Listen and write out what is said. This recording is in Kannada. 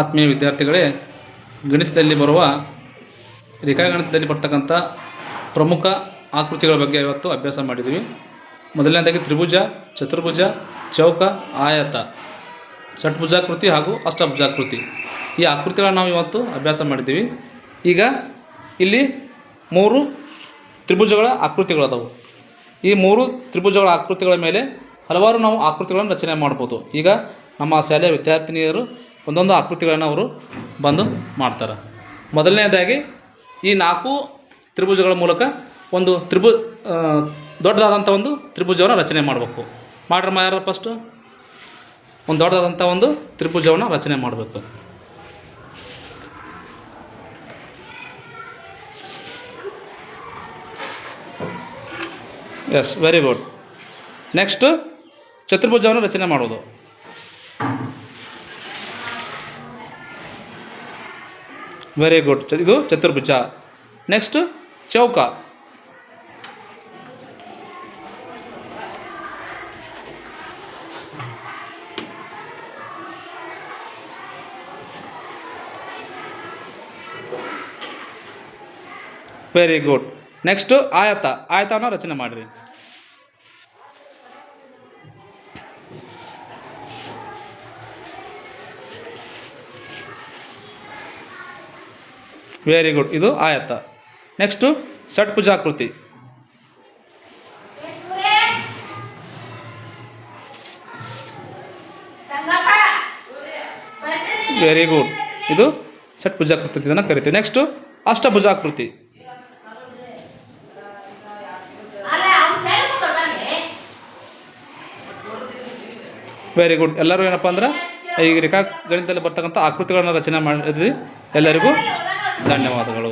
ಆತ್ಮೀಯ ವಿದ್ಯಾರ್ಥಿಗಳೇ, ಗಣಿತದಲ್ಲಿ ಬರುವ ರೇಖಾಗಣಿತದಲ್ಲಿ ಬರ್ತಕ್ಕಂಥ ಪ್ರಮುಖ ಆಕೃತಿಗಳ ಬಗ್ಗೆ ಇವತ್ತು ಅಭ್ಯಾಸ ಮಾಡಿದ್ದೀವಿ. ಮೊದಲನೇದಾಗಿ ತ್ರಿಭುಜ, ಚತುರ್ಭುಜ, ಚೌಕ, ಆಯತ, ಷಟ್ಭುಜಾಕೃತಿ ಹಾಗೂ ಅಷ್ಟಭುಜಾಕೃತಿ ಈ ಆಕೃತಿಗಳನ್ನು ನಾವು ಇವತ್ತು ಅಭ್ಯಾಸ ಮಾಡಿದ್ದೀವಿ. ಈಗ ಇಲ್ಲಿ 3 ತ್ರಿಭುಜಗಳ ಆಕೃತಿಗಳದವು. ಈ 3 ತ್ರಿಭುಜಗಳ ಆಕೃತಿಗಳ ಮೇಲೆ ಹಲವಾರು ನಾವು ಆಕೃತಿಗಳನ್ನು ರಚನೆ ಮಾಡ್ಬೋದು. ಈಗ ನಮ್ಮ ಶಾಲೆಯ ವಿದ್ಯಾರ್ಥಿನಿಯರು ಒಂದೊಂದು ಆಕೃತಿಗಳನ್ನು ಅವರು ಬಂದು ಮಾಡ್ತಾರೆ. ಮೊದಲನೇದಾಗಿ ಈ 4 ತ್ರಿಭುಜಗಳ ಮೂಲಕ ಒಂದು ದೊಡ್ಡದಾದಂಥ ಒಂದು ತ್ರಿಭುಜವನ್ನು ರಚನೆ ಮಾಡಬೇಕು. ಮಾಡ್ರಮ್ಮ ಯಾರು ಫಸ್ಟು ಒಂದು ದೊಡ್ಡದಾದಂಥ ಒಂದು ತ್ರಿಭುಜವನ್ನು ರಚನೆ ಮಾಡಬೇಕು. Yes, very good. ನೆಕ್ಸ್ಟು ಚತುರ್ಭುಜವನ್ನು ರಚನೆ ಮಾಡೋದು. ವೆರಿ ಗುಡ್, ಇದು ಚತುರ್ಭುಜ. ನೆಕ್ಸ್ಟ್ ಚೌಕ. Very good. ನೆಕ್ಸ್ಟು ಆಯತವನ್ನು ರಚನೆ ಮಾಡಿರಿ. ವೆರಿ ಗುಡ್, ಇದು ಆಯತ. ನೆಕ್ಸ್ಟು ಷಟ್ಭುಜಾಕೃತಿ. ವೆರಿ ಗುಡ್, ಇದು ಷಟ್ಭುಜಾಕೃತಿ ಇದನ್ನು ಕರಿತೀವಿ. ನೆಕ್ಸ್ಟು ಅಷ್ಟಭುಜಾಕೃತಿ. Very good. ಎಲ್ಲರೂ ಏನಪ್ಪ ಅಂದ್ರೆ ಈಗ ರೇಖಾಗಣಿತದಲ್ಲಿ ಬರ್ತಕ್ಕಂಥ ಆಕೃತಿಗಳನ್ನು ರಚನೆ ಮಾಡಿದ್ವಿ. ಎಲ್ಲರಿಗೂ ಧನ್ಯವಾದಗಳು.